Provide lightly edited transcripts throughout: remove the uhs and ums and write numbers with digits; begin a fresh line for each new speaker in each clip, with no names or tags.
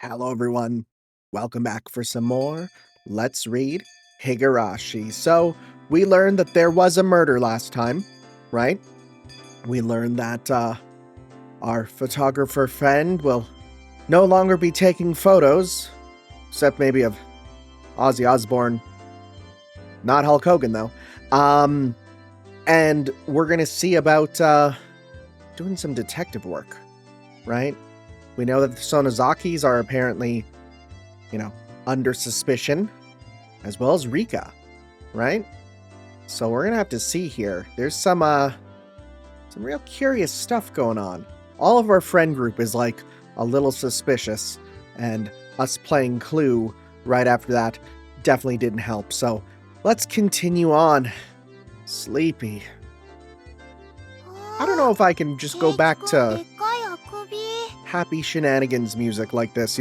Hello, everyone. Welcome back for some more. Let's read Higurashi. So, we learned that there was a murder last time, right? We learned that our photographer friend will no longer be taking photos, except maybe of Ozzy Osbourne. Not Hulk Hogan, though. And we're going to see about doing some detective work, right? We know that the Sonozakis are apparently, under suspicion, as well as Rika, right? So we're gonna have to see here. There's some real curious stuff going on. All of our friend group is like a little suspicious, and us playing Clue right after that definitely didn't help. So let's continue on. Sleepy. I don't know if I can just go back to happy shenanigans music like this,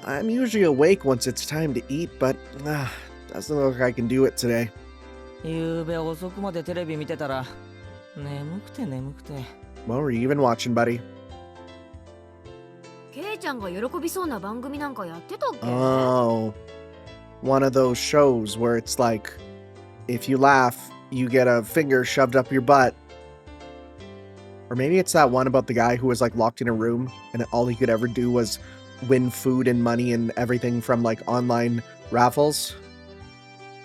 I'm usually awake once it's time to eat, but doesn't look like I can do it today.
ゆうべ遅くまでテレビ見てたら眠くて眠くて
What were you even watching, buddy?
ケイちゃんが喜びそうな番組なんかやってたっけ?
Oh, one of those shows where it's like, if you laugh, you get a finger shoved up your butt. Or maybe it's that one about the guy who was like locked in a room and all he could ever do was win food and money and everything from like online raffles.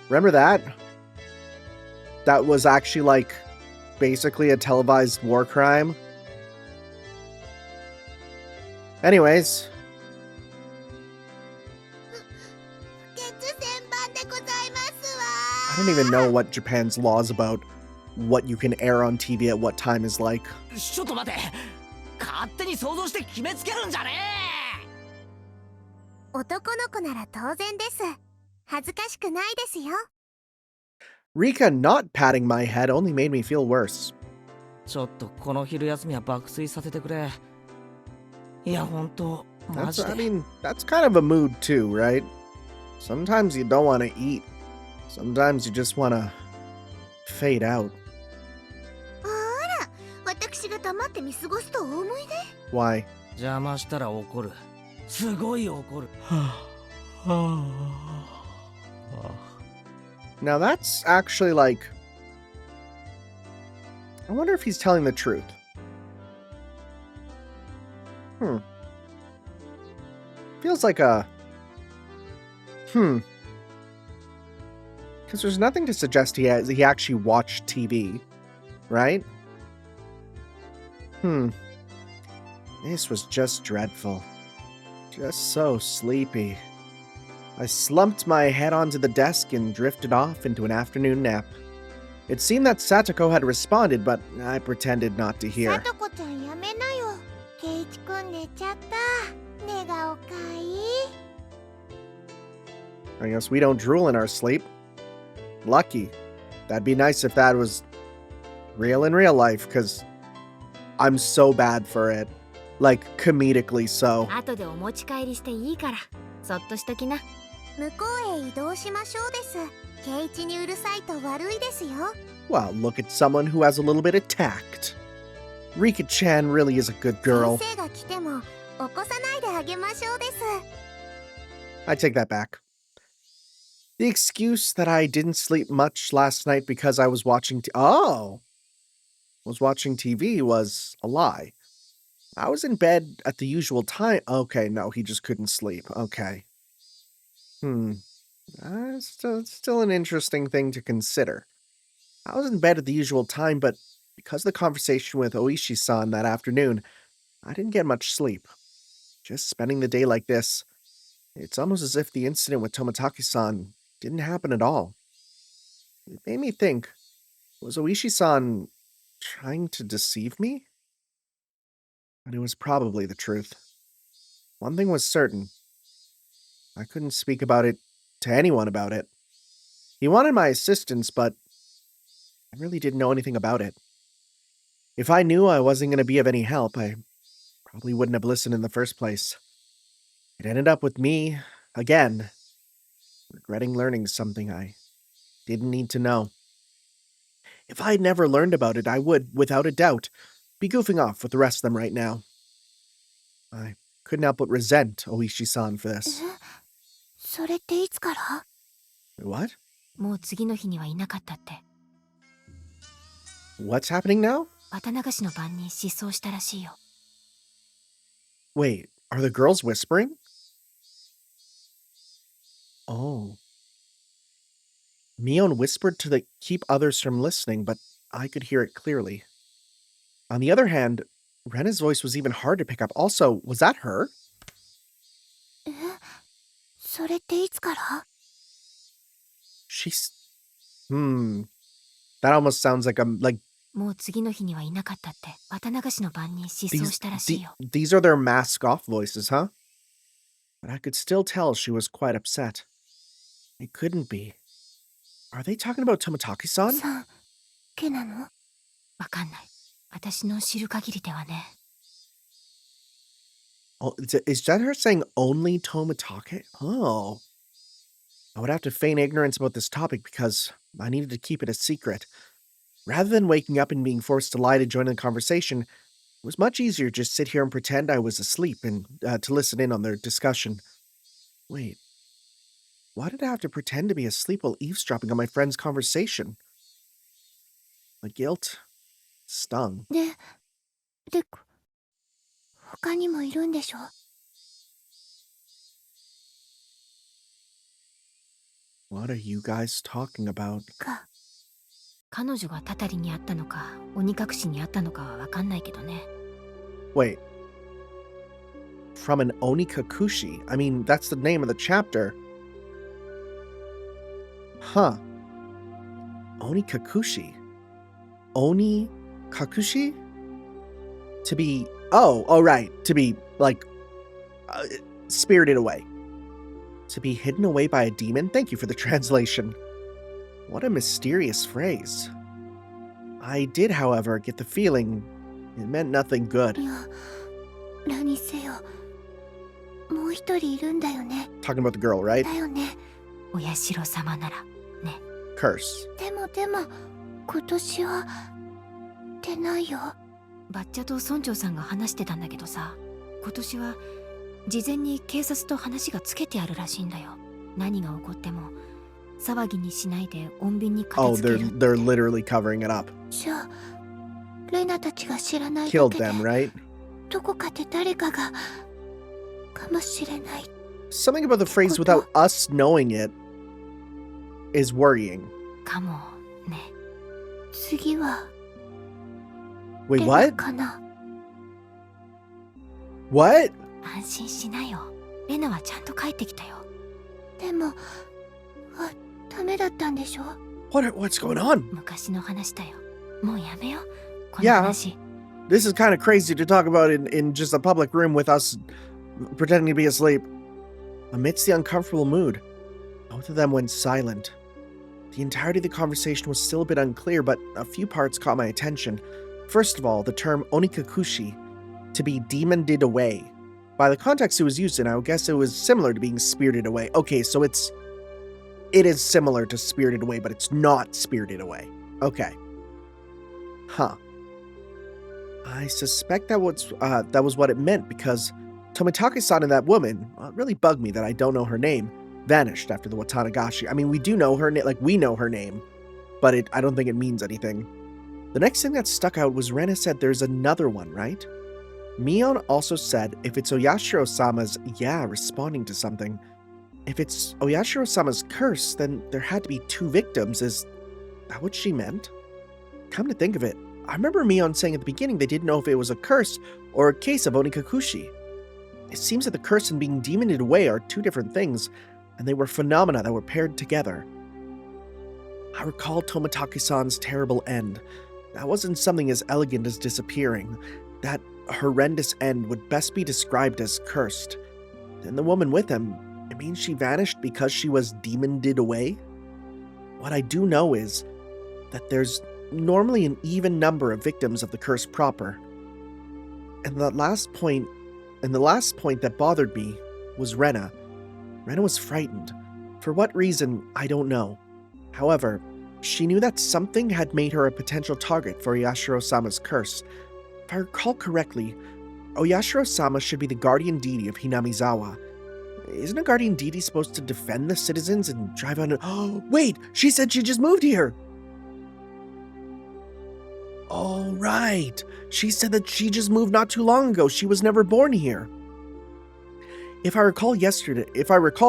Remember that? That was actually like basically a televised war crime. Anyways. I don't even know what Japan's laws about what you can air on TV at what time is like.
ちょっと待て勝手に想像して決めつけるんじゃね
え男の子なら当然です恥ずかしくないですよ
Rika not patting my head only made me feel worse.
ちょっとこの昼休みは爆睡させてくれいや本当マジで
I mean, that's kind of a mood too, right? Sometimes you don't want to eat. Sometimes you just want to fade out. Why?
邪魔したら怒るすごい怒る
Now that's actually like, I wonder if he's telling the truth. Feels like a because there's nothing to suggest he actually watched TV, right? This was just dreadful. Just so sleepy. I slumped my head onto the desk and drifted off into an afternoon nap. It seemed that Satoko had responded, but I pretended not to hear.
Satoko-chan, やめなよ。Keiichi-kun 寝ちゃった。寝顔かいい。
I guess we don't drool in our sleep. Lucky. That'd be nice if that was real in real life, because I'm so bad for it. Like, comedically so.
後でお持ち帰りしていいから、そっとしときな。
向こうへ移動しましょうです。ケイチにうるさいと悪いですよ。
Well, look at someone who has a little bit of tact. Rika-chan really is a good girl.
先生が来ても起こさないであげましょうです。
I take that back. The excuse that I didn't sleep much last night because I was watching watching TV was a lie. I was in bed at the usual time. Okay, no, he just couldn't sleep. Okay. Still an interesting thing to consider. I was in bed at the usual time, but because of the conversation with Ooishi-san that afternoon, I didn't get much sleep. Just spending the day like this, it's almost as if the incident with Tomotaki-san didn't happen at all. It made me think, was Ooishi-san trying to deceive me? And it was probably the truth. One thing was certain. I couldn't speak about it to anyone about it. He wanted my assistance, but I really didn't know anything about it. If I knew I wasn't going to be of any help, I probably wouldn't have listened in the first place. It ended up with me, again, regretting learning something I didn't need to know. If I had never learned about it, I would, without a doubt, be goofing off with the rest of them right now. I couldn't help but resent Ooishi-san for this.
それっていつから？
What?
もう次の日にはいなかったって。
What's happening now?
綿流しの晩に失踪したらしいよ。
Wait, are the girls whispering? Oh. Mion whispered to keep others from listening, but I could hear it clearly. On the other hand, Rena's voice was even hard to pick up. Also, was that her?
それっていつから？
She's... That almost sounds like like
もう次の日にはいなかったって。綿流しの晩に失踪したらしいよ。
these are their mask-off voices, huh? But I could still tell she was quite upset. It couldn't be. Are they talking about Tomotaki-san?
さん、けなの？
わかんない。私の知る限りではね。
Oh, is that her saying only Tomotaki? Oh. I would have to feign ignorance about this topic because I needed to keep it a secret. Rather than waking up and being forced to lie to join in the conversation, it was much easier to just sit here and pretend I was asleep and to listen in on their discussion. Wait. Why did I have to pretend to be asleep while eavesdropping on my friend's conversation? My guilt stung.
で、他にもいるんでしょ？
What are you guys talking about?
か。
彼女がたたりにあったのか、鬼隠しにあったのかはわかんないけどね。
Wait. From an Onikakushi? I mean, that's the name of the chapter. Huh. Onikakushi. Onikakushi? To be... Oh, right. To be, like, spirited away. To be hidden away by a demon? Thank you for the translation. What a mysterious phrase. I did, however, get the feeling it meant nothing good.
いや、何にせよ。もう一人いるんだよね。
Talking about the girl, right?
だよね。
お社様なら、ね。
Curse.
でも、今年は、出ないよ。
バッチャと村長さんが話してたんだけどさ、今年は事前に警察と話がつけてあるらしいんだよ。何が起こっても騒ぎにしないで穏便に片
Oh,
付けるって。
they're literally covering it up.
じゃあ、レナたちが知らないだ
Killed
けで、
them, right?
どこかで誰かが、かもしれない。
Something about the phrase without us knowing it is worrying.
かもね。
次は、
Wait,
レナ
what?
かな。
What?
安心しなよ。レナはちゃんと帰ってきたよ。
でも、ダメだったんでしょ？
What's going on?
昔の話だよ。もうやめよ。こ
Yeah.
の話。
This is kind of crazy to talk about in just a public room with us pretending to be asleep. Amidst the uncomfortable mood, both of them went silent. The entirety of the conversation was still a bit unclear, but a few parts caught my attention. First of all, the term Onikakushi, to be demoned away. By the context it was used in, I would guess it was similar to being spirited away. Okay, so it is similar to spirited away, but it's not spirited away. Okay. Huh. I suspect that was what it meant because Tomitake-san and that woman, it really bugged me that I don't know her name, vanished after the Watanagashi. I mean, we do know her name, like we know her name, but I don't think it means anything. The next thing that stuck out was Rena said there's another one, right? Mion also said if it's Oyashiro-sama's responding to something, if it's Oyashiro-sama's curse, then there had to be two victims. Is that what she meant? Come to think of it, I remember Mion saying at the beginning they didn't know if it was a curse or a case of Onikakushi. It seems that the curse and being demoned away are two different things, and they were phenomena that were paired together. I recall Tomitake-san's terrible end. That wasn't something as elegant as disappearing. That horrendous end would best be described as cursed. And the woman with him, it means she vanished because she was demoned away? What I do know is that there's normally an even number of victims of the curse proper. And the last point that bothered me was Rena. Rena was frightened. For what reason, I don't know. However, she knew that something had made her a potential target for Yashiro-sama's curse. If I recall correctly, Oyashiro-sama should be the guardian deity of Hinamizawa. Isn't a guardian deity supposed to defend the citizens and drive on... Oh, wait! She said she just moved here! Oh, right! She said that she just moved not too long ago. She was never born here. If I recall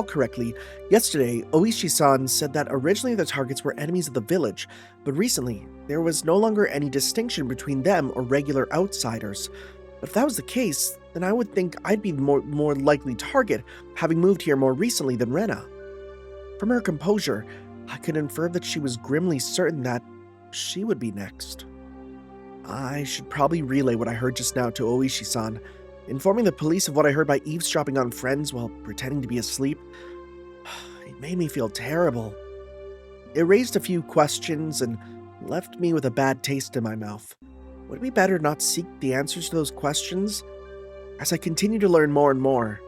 correctly, yesterday, Ooishi-san said that originally the targets were enemies of the village, but recently, there was no longer any distinction between them or regular outsiders. But if that was the case, then I would think I'd be the more likely target, having moved here more recently than Rena. From her composure, I could infer that she was grimly certain that she would be next. I should probably relay what I heard just now to Ooishi-san. Informing the police of what I heard by eavesdropping on friends while pretending to be asleep, it made me feel terrible. It raised a few questions and left me with a bad taste in my mouth. Would it be better not seek the answers to those questions? As I continued to learn more and more,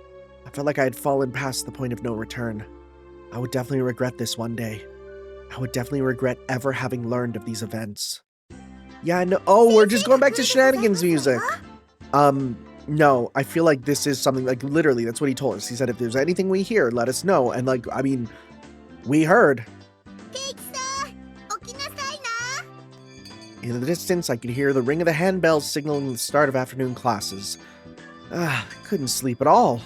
I felt like I had fallen past the point of no return. I would definitely regret this one day. I would definitely regret ever having learned of these events. Yeah, I know. Oh, we're just going back to shenanigans music. No, I feel like this is something, like, literally, that's what he told us. He said, if there's anything we hear, let us know. And, like, I mean, we heard. In the distance, I could hear the ring of the handbells signaling the start of afternoon classes. I couldn't sleep at all.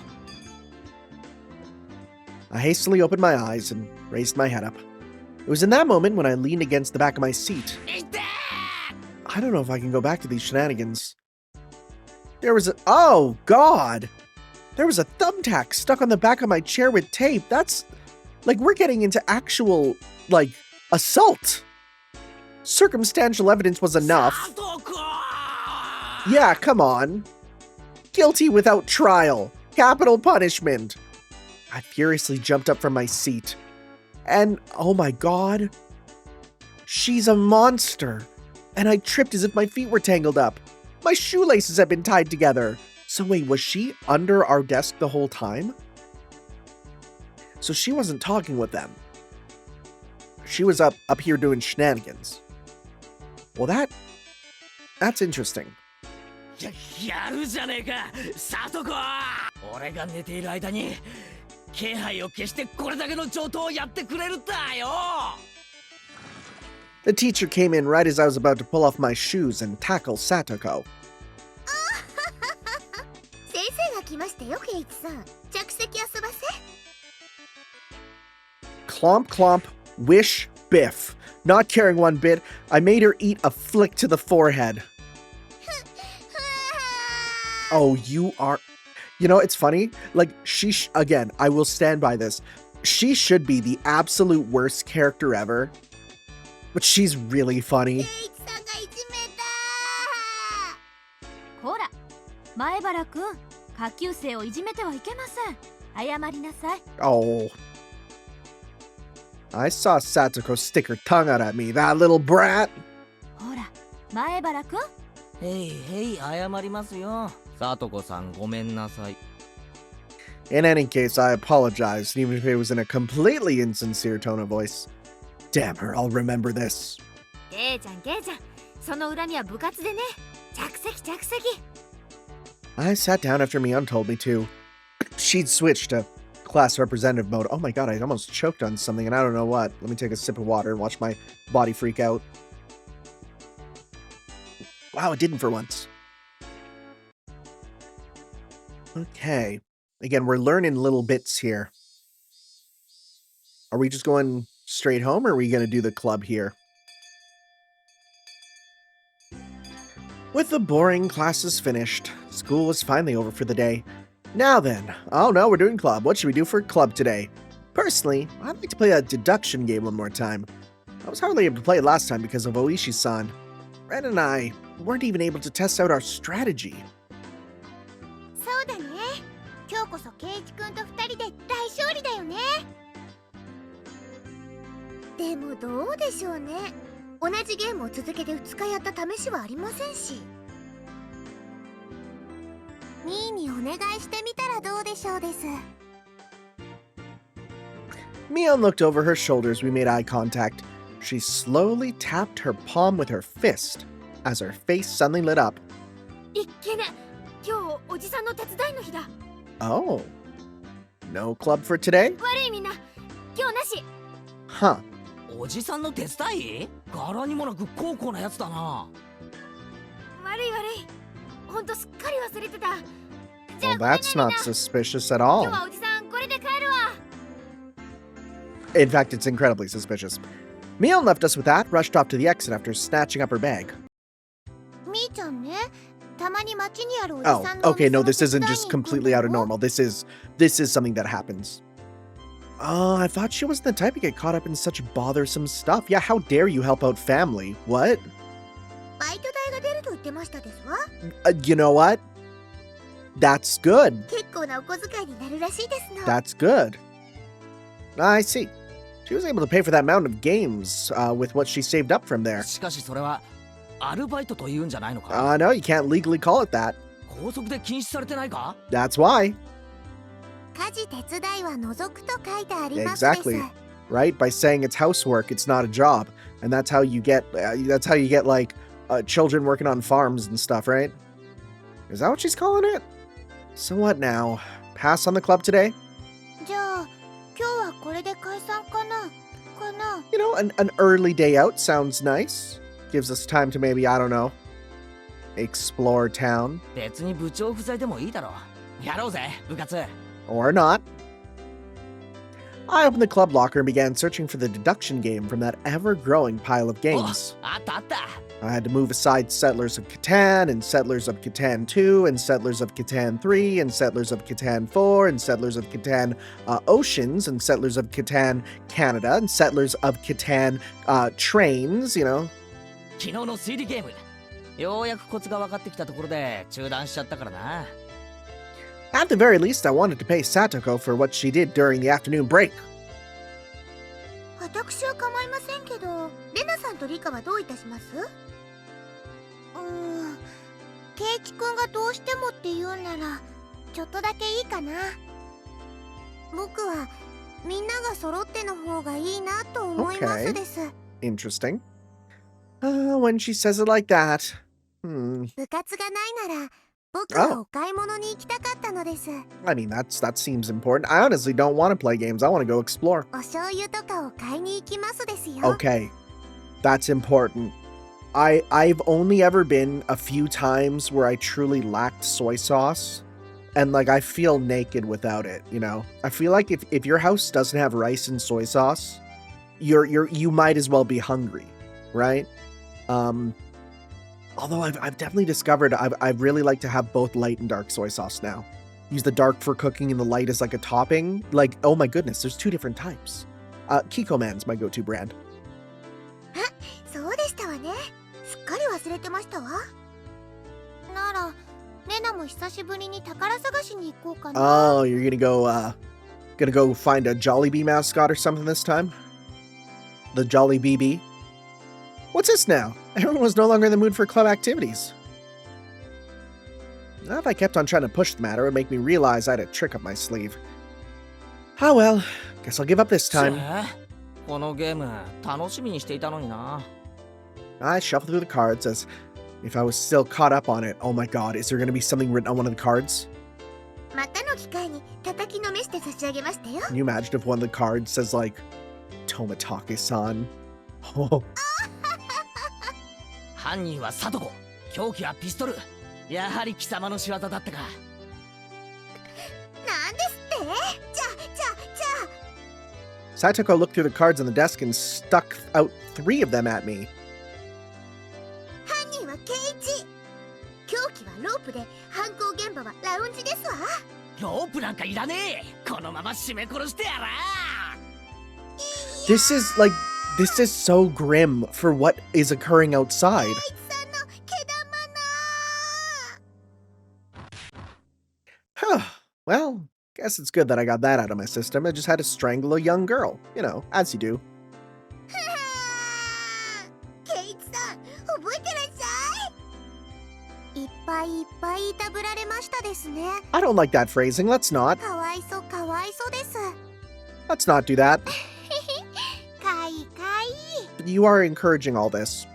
I hastily opened my eyes and raised my head up. It was in that moment when I leaned against the back of my seat. I don't know if I can go back to these shenanigans. There was oh, God! There was a thumbtack stuck on the back of my chair with tape. That's, like, we're getting into actual, like, assault. Circumstantial evidence was enough. Yeah, come on. Guilty without trial. Capital punishment. I furiously jumped up from my seat. And, oh my God, she's a monster. And I tripped as if my feet were tangled up. My shoelaces had been tied together. So wait, was she under our desk the whole time? So she wasn't talking with them. She was up here doing shenanigans. Well, that's interesting.
やるじゃねえか、サトコ。俺が寝ている間に気配を消してこれだけの上等をやってくれるんだよ。
The teacher came in right as I was about to pull off my shoes and tackle Satoko.
先生が来ましたよ、ケイチさん。着席遊ばせ。
Clomp clomp, wish, biff. Not caring one bit, I made her eat a flick to the forehead. Oh, you are... You know, it's funny. Like, again, I will stand by this. She should be the absolute worst character ever. But she's really funny.
ケイチさんがいじめた。
こら、前原くん、下級生をいじめてはいけません。謝りなさい。
Oh. I saw Satoko stick her tongue out at me, that little brat.
ほら、前原くん。
へいへい、謝りますよ。サトコさん、ごめんなさい。
In any case, I apologized, even if it was in a completely insincere tone of voice. Damn her, I'll remember this.
ケイちゃん、ケイちゃん、その恨みは部活でね。着席、着席。
I sat down after Mion told me to. She'd switched to class representative mode. Oh my God, I almost choked on something and I don't know what. Let me take a sip of water and watch my body freak out. Wow, it didn't for once. Okay. Again, we're learning little bits here. Are we just going straight home or are we going to do the club here? With the boring classes finished, school was finally over for the day. Now then, oh no, we're doing club. What should we do for club today? Personally, I'd like to play a deduction game one more time. I was hardly able to play it last time because of Ooishi-san. Ren and I weren't even able to test out our strategy.
そうだね。今日こそケイチ君と二人で大勝利だよね。でもどうでしょうね。同じゲームを続けて2日やった試しはありませんし。ミーにお願いしてみたらどうでしょうです。
Mion looked over her shoulder as we made eye contact. She slowly tapped her palm with her fist as her face suddenly lit up.
いっけね、今日じさんの手伝いの日だ。
Oh. No club for today?
悪いみんな、今日なし。
Huh.
おじさんの手伝い？柄にもなく高校なやつだな。
悪い悪い、ほんとすっかり忘れてた。 じゃ
Well,
あごめんね
that's
みんな。
not suspicious at
今
all.
日はおじさんこれで帰るわ。
In fact, it's incredibly suspicious. Mion left us with that, rushed off to the exit after snatching up her bag.
みーちゃんね、たまに街にあるおじ
Oh,
さんのお
okay,
店
no,
の
this
手
isn't
伝いに
just
行くんだ
completely out of
よ。
normal. This is something that happens. I thought she wasn't the type to get caught up in such bothersome stuff. Yeah, how dare you help out family? What?
バイト代が出ると言ってましたですわ。
You know what? That's good.
結構なお小遣いになるらしいですの。
That's good. I see. She was able to pay for that mountain of games with what she saved up from there.
しかしそれはアルバイトと言うんじゃないのか？
No, you can't legally call it that.
校則で禁止されてないか？
That's why,
家事手伝いは除くと書いてありますです。
exactly. Right? By saying it's housework, it's not a job, and that's how you get like children working on farms and stuff, right? Is that what she's calling it? So what now? Pass on the club today?
じゃあ今日はこれで解散かな。かな。
You know, an early day out sounds nice. Gives us time to maybe, I don't know, explore town.
別に部長不在でもいいだろう。やろうぜ、部活。
Or not. I opened the club locker and began searching for the deduction game from that ever-growing pile of
お、
games.
あったあった。
I had to move aside Settlers of Catan, and Settlers of Catan 2, and Settlers of Catan 3, and Settlers of Catan 4, and Settlers of Catan Oceans, and Settlers of Catan Canada, and Settlers of Catan Trains, you know.
昨日の推理ゲーム。ようやくコツが分かってきたところで中断しちゃったからな。
At the very least, I wanted to pay Satoko for what she did during the afternoon break.
私は構いませんけど、レナさんとリカはどういたします？ケイチくんがどうしてもって言うなら、ちょっとだけいいかな。僕はみんなが揃っての方がいいなと思いますです。
Interesting. When she says it like that.
部活がないなら、僕はお買い物に行きたかったのです。
I mean, that seems important. I honestly don't want to play games. I want to go explore.
お醤油とかを買いに行きますですよ。
Okay, that's important. I've only ever been a few times where I truly lacked soy sauce, and like I feel naked without it. You know, I feel like if your house doesn't have rice and soy sauce, you might as well be hungry, right? Although I've definitely discovered I really like to have both light and dark soy sauce now. Use the dark for cooking and the light as like a topping. Like, oh my goodness, there's 2 different types. Kikkoman's my go-to brand.
そうでしたわね。すっかり忘れてましたわ。なら、レナも久しぶりに宝探しに行こうかな。
Oh, you're gonna go find a Jollibee mascot or something this time? The Jolly BB? What's this now? Everyone was no longer in the mood for club activities. Now, if I kept on trying to push the matter, it would make me realize I had a trick up my sleeve. Ah well, guess I'll give up this time.
このゲーム楽しみにしていたのにな。
I shuffled through the cards as if I was still caught up on it. Oh my god, is there going to be something written on one of the cards?
またの機会に叩きのめして差し上げましたよ。
Can you imagine if one of the cards says like, Tomatake-san? Oh,
犯人はサトコ、凶器はピストル。やはり貴様の仕業だったか。
なんですって？じゃあ。
Satoko looked through the cards on the desk and stuck out 3 of them at me.
犯人はケイチ。凶器はロープで、犯行現場はラウンジですわ。
ロープなんかいらねえ。このまま絞め殺してやら。
This is so grim for what is occurring outside.
ケイチさんの毛玉な。
Well, guess it's good that I got that out of my system. I just had to strangle a young girl. You know, as you do.
ケイチさん、覚えてらっしゃい。いっぱいいっぱいいたぶられましたですね。
I don't like that phrasing. Let's not.
かわいそかわいそです。
Let's not do that.
かいかい。
You are encouraging all this.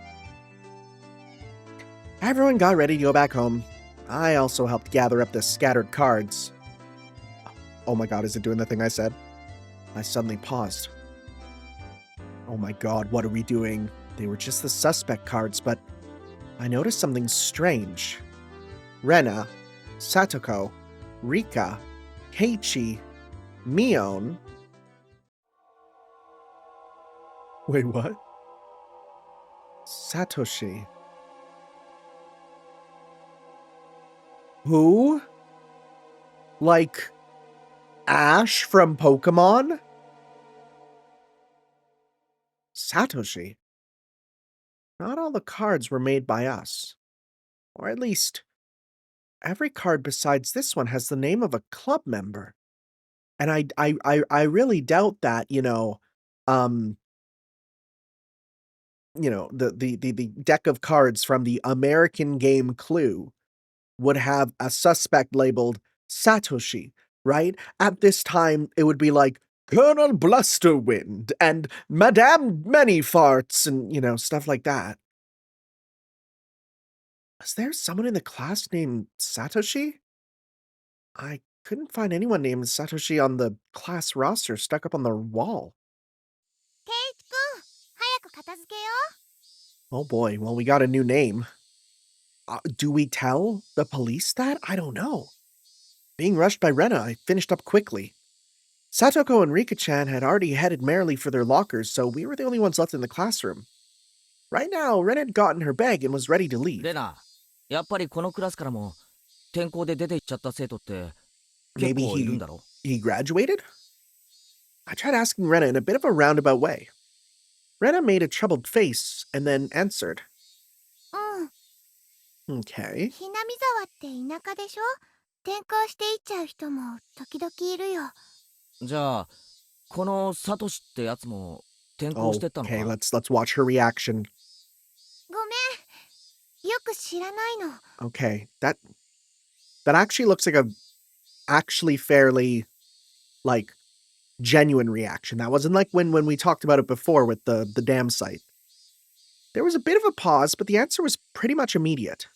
Everyone got ready to go back home. I also helped gather up the scattered cards. Oh my god, is it doing the thing I said? I suddenly paused. Oh my god, what are we doing? They were just the suspect cards, but I noticed something strange. Rena, Satoko, Rika, Keiichi, Mion. Wait, what? Satoshi. Who? Like Ash from Pokemon? Satoshi. Not all the cards were made by us. Or at least, every card besides this one has the name of a club member. And I really doubt that, um, the deck of cards from the American game Clue would have a suspect labeled Satoshi, right? At this time, it would be like Colonel Blusterwind and Madame Many Farts and, stuff like that. Was there someone in the class named Satoshi? I couldn't find anyone named Satoshi on the class roster stuck up on the wall.
ケイチくん、早く片付けよ
Oh boy, well, we got a new name. Do we tell the police that? I don't know. Being rushed by Rena, I finished up quickly. Satoko and Rika-chan had already headed merrily for their lockers, so we were the only ones left in the classroom. Right now, Rena had gotten her bag and was ready to leave.
レナ、やっぱりこのクラスからも転校で出て行っちゃった生徒って結
Maybe
構いるんだろ
he graduated? I tried asking Rena in a bit of a roundabout way. Rena made a troubled face and then answered.
うん。
Okay.
ひなみ沢って田舎でしょ転校していっちゃう人も時々いるよ。
じゃあ、このサトシってやつも転校してったのか
Okay, let's watch her reaction.
ごめん。よく知らないの。
Okay, that actually looks like a actually fairly like genuine reaction. That wasn't like when we talked about it before with the dam site. There was a bit of a pause, but the answer was pretty much immediate.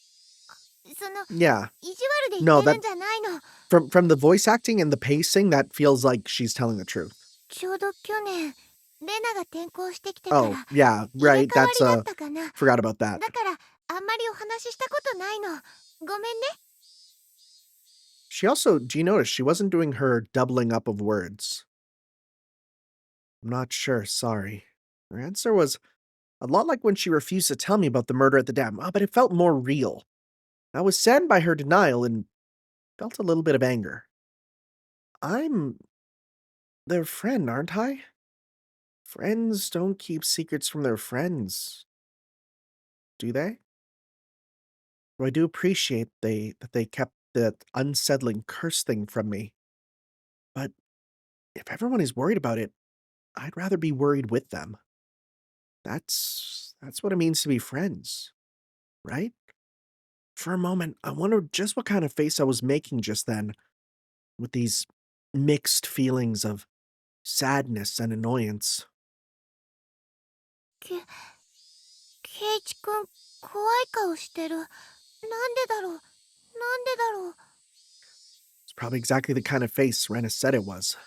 その、
Yeah.
意地悪で言ってるんじゃないの。
From the voice acting and the pacing, that feels like she's telling the truth.
ちょうど去年、レナが転校してきてか
Oh,
ら
yeah,
入れ
right.
替わ
That's
りだったかな。
forgot about that.
だからあんまりお話ししたことないの。ごめんね。
She also, do you notice she wasn't doing her doubling up of words? I'm not sure, sorry. Her answer was a lot like when she refused to tell me about the murder at the dam, but it felt more real. I was saddened by her denial and felt a little bit of anger. I'm their friend, aren't I? Friends don't keep secrets from their friends, do they? Though I do appreciate that they kept that unsettling curse thing from me. But if everyone is worried about it, I'd rather be worried with them. That's what it means to be friends, right? For a moment, I wondered just what kind of face I was making just then, with these mixed feelings of sadness and annoyance.
ケイチくん、怖い顔してる。なんでだろう。なんでだろう。
It's probably exactly the kind of face Rena said it was.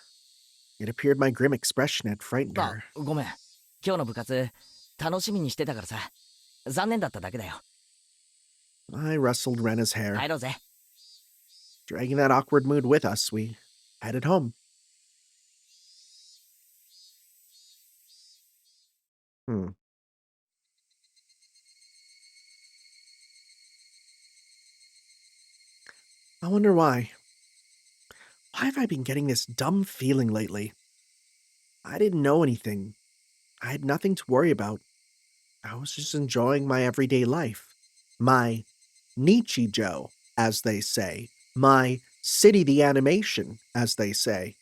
It appeared my grim expression had frightened
あ
her.
ごめん、今日の部活楽しみにしてたからさ、残念だっただけだよ。
I rustled Rena's hair.
帰ろうぜ。
Dragging that awkward mood with us, we headed home. I wonder why. Why have I been getting this dumb feeling lately? I didn't know anything. I had nothing to worry about. I was just enjoying my everyday life. My Nichijou, as they say. My City the Animation, as they say.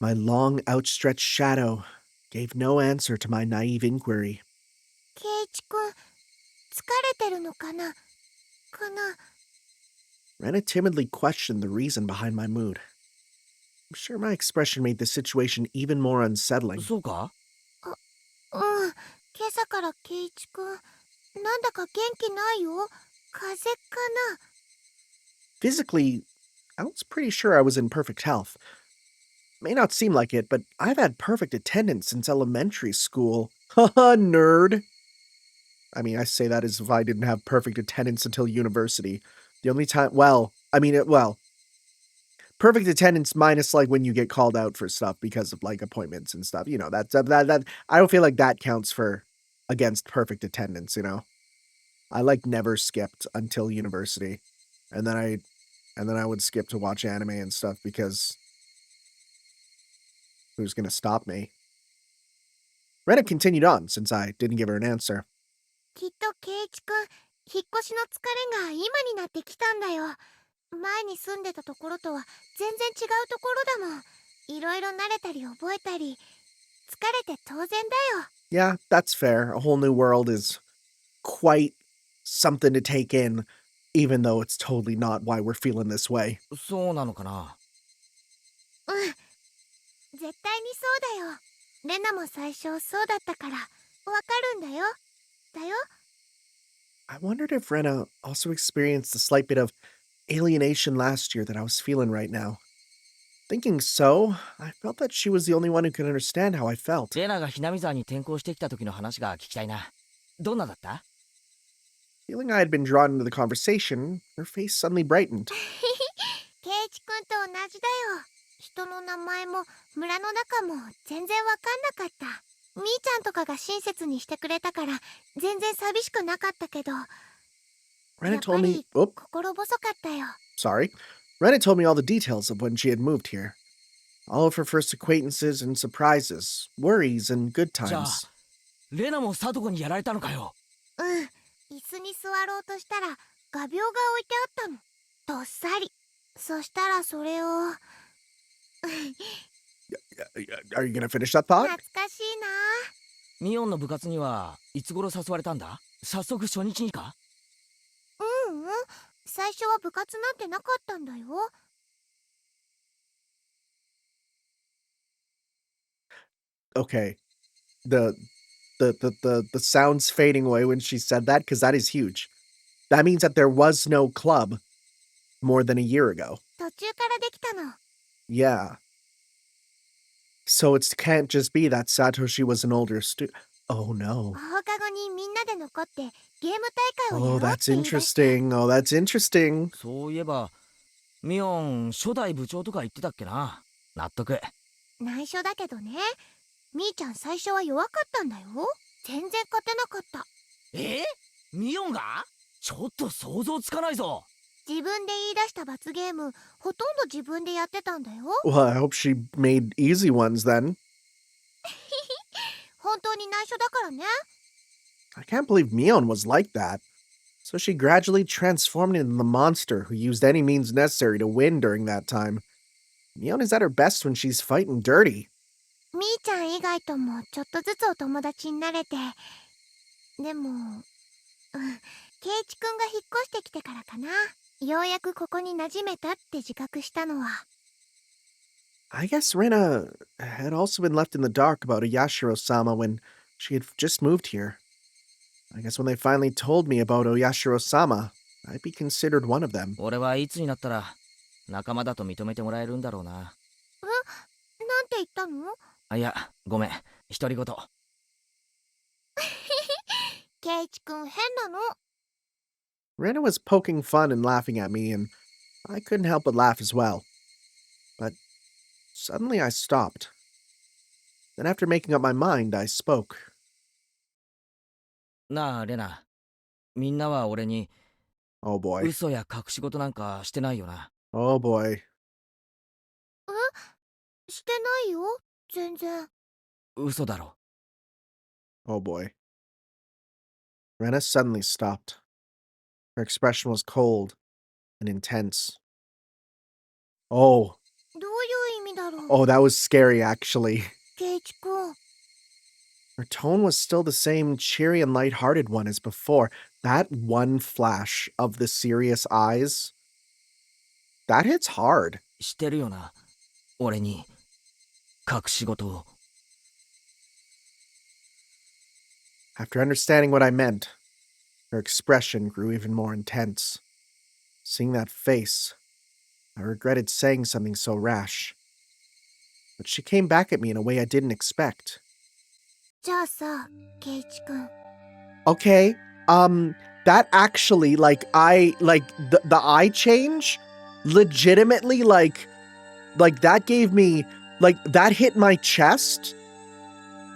My long outstretched shadow gave no answer to my naive inquiry.
ケイチくん、疲れてるのかな。
Rena timidly questioned the reason behind my mood. I'm sure my expression made the situation even more unsettling.
そうか？
うん、今朝からケイチくん、なんだか元気ないよ。風邪かな。
Physically, I was pretty sure I was in perfect health. May not seem like it, but I've had perfect attendance since elementary school. Haha, nerd. I mean, I say that as if I didn't have perfect attendance until university. The only time, perfect attendance minus like when you get called out for stuff because of like appointments and stuff. That I don't feel like that counts for against perfect attendance. I like never skipped until university, and then I would skip to watch anime and stuff because who's gonna stop me? Rena continued on since I didn't give her an answer.
きっと圭一くん、引っ越しの疲れが今になってきたんだよ。前に住んでたところとは全然違うところだもん。いろいろ慣れたり覚えたり、疲れて当然だよ。
Yeah, that's fair. A whole new world is quite something to take in, even though it's totally not why we're feeling this way.
そうなのかな。
うん、絶対にそうだよ。レナも最初そうだったからわかるんだよ。
I wondered if Rena also experienced a slight bit of alienation last year that I was feeling right now. Thinking so, I felt that she was the only one who could understand how I felt.
レナがひなみ沢に転校してきた時の話が聞きたいな。どんなだった？
Feeling I had been drawn into the conversation, her face suddenly brightened.
圭一くんと同じだよ。人の名前も村の中も全然わかんなかった。みーちゃんとかが親切にしてくれたから全然寂しくなかったけど、
Rena
やっぱ
told me,
り
oh,
心細かったよ。
sorry. Rena told me all the details of when she had moved here. All of her first acquaintances and surprises, worries and good
じゃあ
times.
レナもサトコにやられたのかよ。
うん、椅子に座ろうとしたら画鋲が置いてあったの。どっさり。そしたらそれを
Are you gonna finish that thought?
懐かしいな。
ミオンの部活にはいつ頃誘われたんだ？早速初日にか？
最初は部活なんてなかったんだよ。
Okay. The sounds fading away when she said that, because that is huge. That means that there was no club more than a year ago.
途中からできたの。
Yeah. So it can't just be that Satoshi was an older student. Oh no.
放課後にみんなで残ってゲーム大会をや
Oh,
ろうっ
that's
て言い出して。
interesting. Oh, that's interesting.
そういえばミオン初代部長とか言ってたっけな。納得。
内緒だけどね、みーちゃん最初は弱かったんだよ。全然勝てなかった。
ミオンが？ちょっと想像つかないぞ。
自分で言い出した罰ゲームほとんど自分でやってたんだよ。
Well, I hope she made easy ones then.
本当に内緒だからね。
I can't believe Mion was like that. So she gradually transformed into the monster who used any means necessary to win during that time. Mion is at her best when she's fighting dirty.
みーちゃん以外ともちょっとずつお友達になれて、でも、圭一くんが引っ越してきてからかな。ようやくここに馴染めたって自覚したのは。
I guess Rena had also been left in the dark about Oyashiro-sama when she had just moved here. I guess when they finally told me about Oyashiro-sama, I'd be considered one of them.
俺はいつになったら仲間だと認めてもらえるんだろうな。
なんて言ったの？
あ、いや、ごめん。独り言。
圭一くん変なの。
Rena was poking fun and laughing at me, and I couldn't help but laugh as well. But suddenly I stopped. Then after making up my mind, I spoke.
なあ、レナ。みんなは俺に
Oh boy.
嘘や隠し事なんかしてないよな。
Oh boy.
してないよ、全然。
嘘だろ。
Oh boy. Rena suddenly stopped. Her expression was cold and intense. Oh,
どういう意味だろう。
oh, that was scary actually.
圭一くん。
Her tone was still the same cheery and light-hearted one as before. That one flash of the serious eyes, that hits hard.
してるよな。俺に隠し事を。
After understanding what I meant, Her expression grew even more intense. Seeing that face, I regretted saying something so rash. But she came back at me in a way I didn't expect.
じゃあさ、ケイイチくん。
Okay, that actually, like, the eye change, legitimately, like, that gave me, like, that hit my chest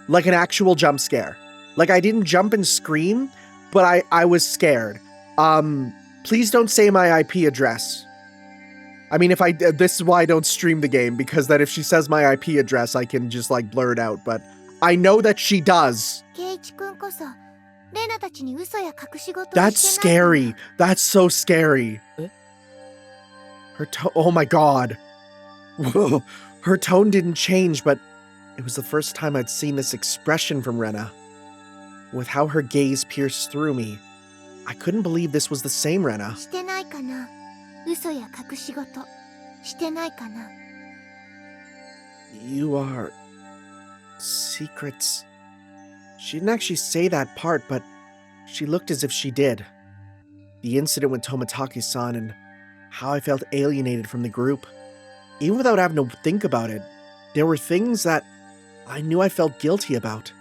like an actual jump scare. Like, I didn't jump and scream, but I was scared. Please don't say my IP address. I mean, this is why I don't stream the game, because that if she says my IP address, I can just, like, blur it out, but I know that she does.
ケイイチくんこそ、レナたちに嘘や隠し事を
That's
してないかな
scary. That's so scary. Oh my god. Whoa. Her tone didn't change, but it was the first time I'd seen this expression from Rena. With how her gaze pierced through me, I couldn't believe this was the same Rena.
してないかな嘘や隠し事してないかな
You are... secrets. She didn't actually say that part, but she looked as if she did. The incident with Tomotaki-san and how I felt alienated from the group. Even without having to think about it, there were things that I knew I felt guilty about.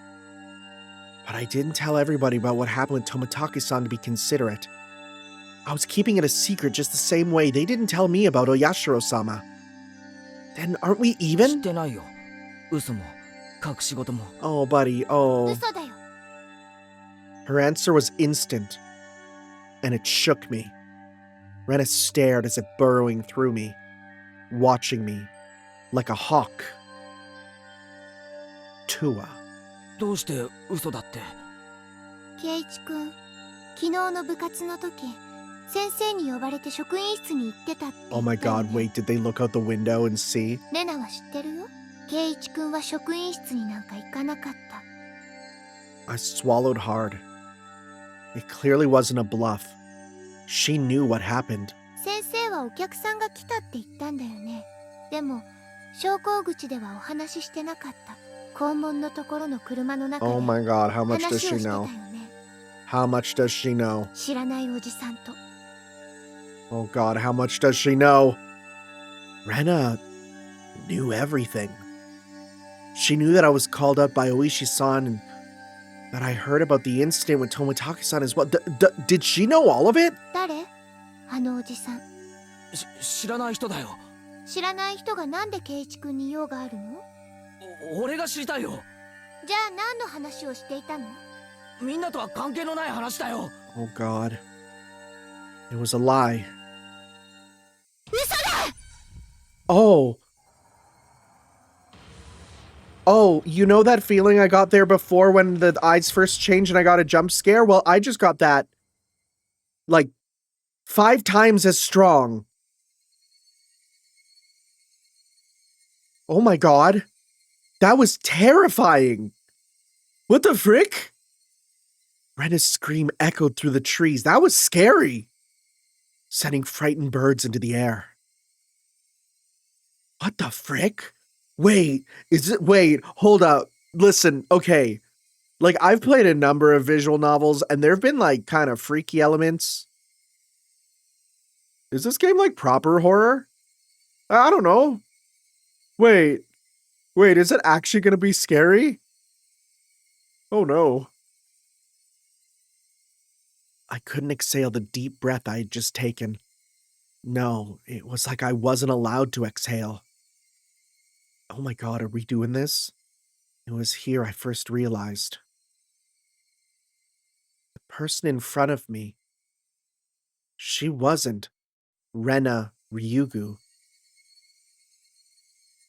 But I didn't tell everybody about what happened with Tomotaki-san to be considerate. I was keeping it a secret just the same way they didn't tell me about Oyashiro-sama. Then aren't we
し
even?
てないよ。嘘も隠し事も。
Oh, buddy, oh.
嘘だよ
Her answer was instant, and it shook me. Rena stared as if burrowing through me, watching me like a hawk. Tua.
どうして嘘だって。
ケイイチくん昨日の部活の時先生に呼ばれて職員室に行ってたって言
Oh my
ったよ
god,
ね
wait, did they look out the window and see?
レナは知ってるよケイイチくんは職員室になんか行かなかった
I swallowed hard. It clearly wasn't a bluff. She knew what happened.
先生はお客さんが来たって言ったんだよねでも昇降口ではお話ししてなかった校門のところの車の中で
Oh my god, how much does
話を
she
してたよ
know?
ね
How much does she know?
知らないおじさんと
Oh god, how much does she know? Rena knew everything. She knew that I was called up by Ooishi-san and that I heard about the incident with Tomotaki-san as well. Did she know all of it?
誰あのおじさん
知らない人だよ。
知らない人がなんでケイイチくんに用があるの
俺が知りたいよ。
じゃあ何の話をしていたの
みんなとは関係のない話だよ。
Oh god. It was a lie. Oh. Oh, you know that feeling I got there before when the eyes first changed and I got a jump scare? Well, I just got that, like, 5 times as strong. Oh my god. That was terrifying. What the frick? Rena's scream echoed through the trees. That was scary. Sending frightened birds into the air. What the frick? Wait, hold up. Listen, okay. Like, I've played a number of visual novels, and there have been, like, kind of freaky elements. Is this game, like, proper horror? I don't know. Wait, is it actually gonna be scary? Oh no. I couldn't exhale the deep breath I had just taken. No, it was like I wasn't allowed to exhale. Oh my god, are we doing this? It was here I first realized. The person in front of me, she wasn't Rena Ryugu.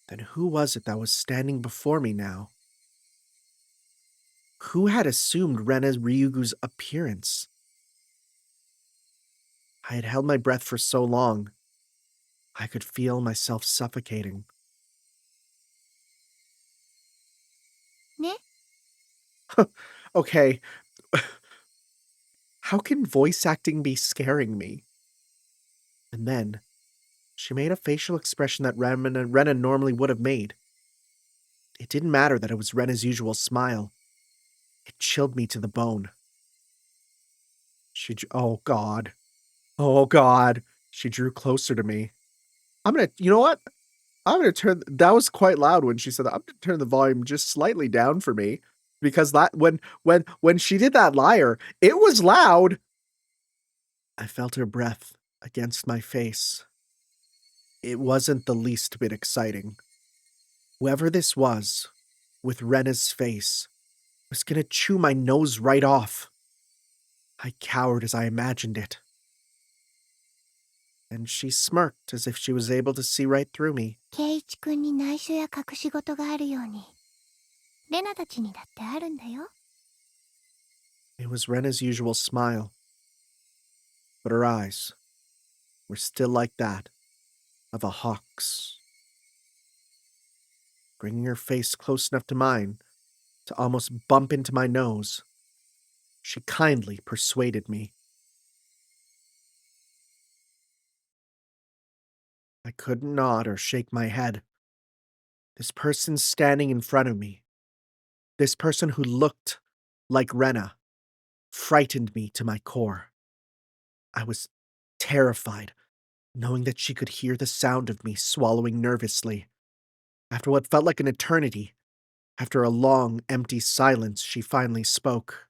Then who was it that was standing before me now? Who had assumed Rena Ryugu's appearance? I had held my breath for so long, I could feel myself suffocating.
ね
Okay. How can voice acting be scaring me? And then, she made a facial expression that Rena normally would have made. It didn't matter that it was Rena's usual smile. It chilled me to the bone. Oh God. Oh God. She drew closer to me. You know what? I'm gonna that was quite loud when she said that. I'm gonna turn the volume just slightly down for me because when she did that liar, it was loud. I felt her breath against my face. It wasn't the least bit exciting. Whoever this was, with Rena's face, was gonna chew my nose right off. I cowered as I imagined it. And she smirked as if she was able to see right through me.
ケイイチ君に内緒や隠し事があるようにレナたちにだってあるんだよ。
It was Rena's usual smile, but her eyes were still like that of a hawk's. Bringing her face close enough to mine to almost bump into my nose, she kindly persuaded me. I couldn't nod or shake my head. This person standing in front of me, this person who looked like Rena, frightened me to my core. I was terrified, knowing that she could hear the sound of me swallowing nervously. After what felt like an eternity, after a long, empty silence, she finally spoke.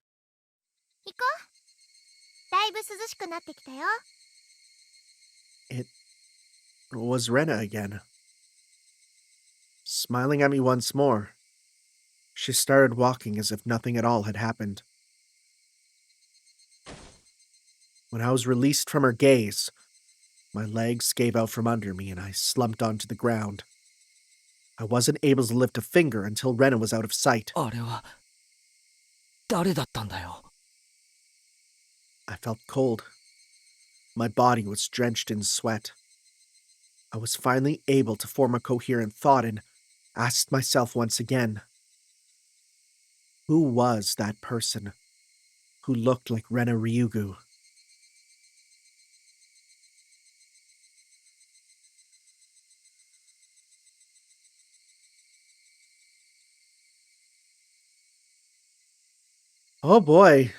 行こう。だいぶ涼しくなってきたよ。
It was Rena again. Smiling at me once more, she started walking as if nothing at all had happened. When I was released from her gaze, my legs gave out from under me and I slumped onto the ground. I wasn't able to lift a finger until Rena was out of sight.
あれは誰だったんだよ。
I felt cold. My body was drenched in sweat. I was finally able to form a coherent thought and asked myself once again, who was that person who looked like Rena Ryugu? Oh boy.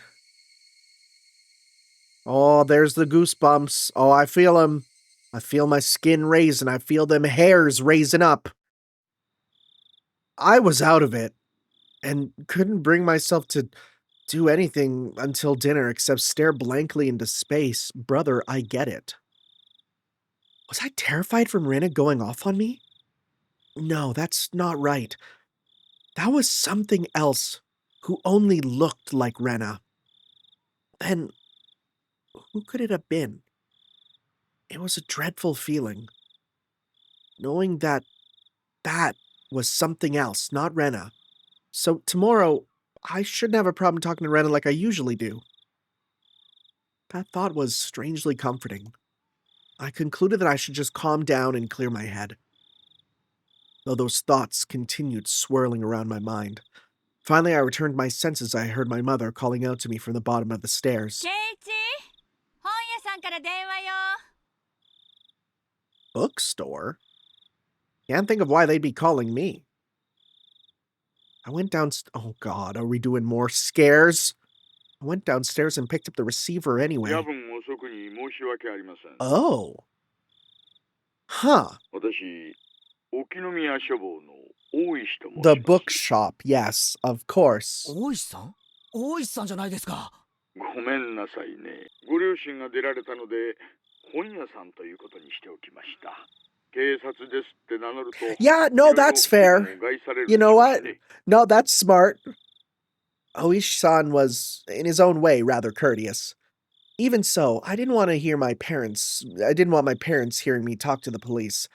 Oh, there's the goosebumps. Oh, I feel them. I feel my skin raising. I feel them hairs raising up. I was out of it and couldn't bring myself to do anything until dinner except stare blankly into space. Brother, I get it. Was I terrified from Rena going off on me? No, that's not right. That was something else who only looked like Rena. Then, who could it have been? It was a dreadful feeling. Knowing that was something else, not Rena. So tomorrow, I shouldn't have a problem talking to Rena like I usually do. That thought was strangely comforting. I concluded that I should just calm down and clear my head. Though those thoughts continued swirling around my mind. Finally, I returned my senses as I heard my mother calling out to me from the bottom of the stairs.
ケイイチ、本屋さんから電話よ。
Bookstore? Can't think of why they'd be calling me. I went down. Oh God, are we doing more scares? I went downstairs and picked up the receiver anyway.
夜分遅くに申し訳ありません。
Oh. Huh.
私、沖宮書房の大石と申します。
The bookshop, yes, of course.
大石さん、大石さんじゃないですか。
ごめんなさいね。ご両親が出られたので、本屋さんということにしておきました。警察ですって名乗ると。
Yeah, no, that's fair. You know what? No, that's smart. Ooishi-san was, in his own way, rather courteous. Even so, I didn't want my parents hearing me talk to the police.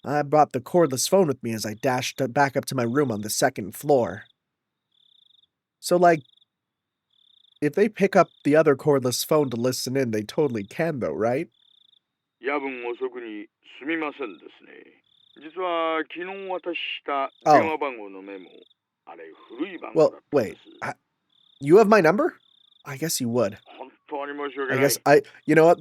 I brought the cordless phone with me as I dashed back up to my room on the second floor. So, like, if they pick up the other cordless phone to listen in, they totally can, though, right?
夜分遅くにすみませんですね。実は昨日渡した電話番号のメモ、あれ古い番号だったんです。
Wait, you have my number? I guess you would.
本当に申し訳
I
ない。
guess you know what?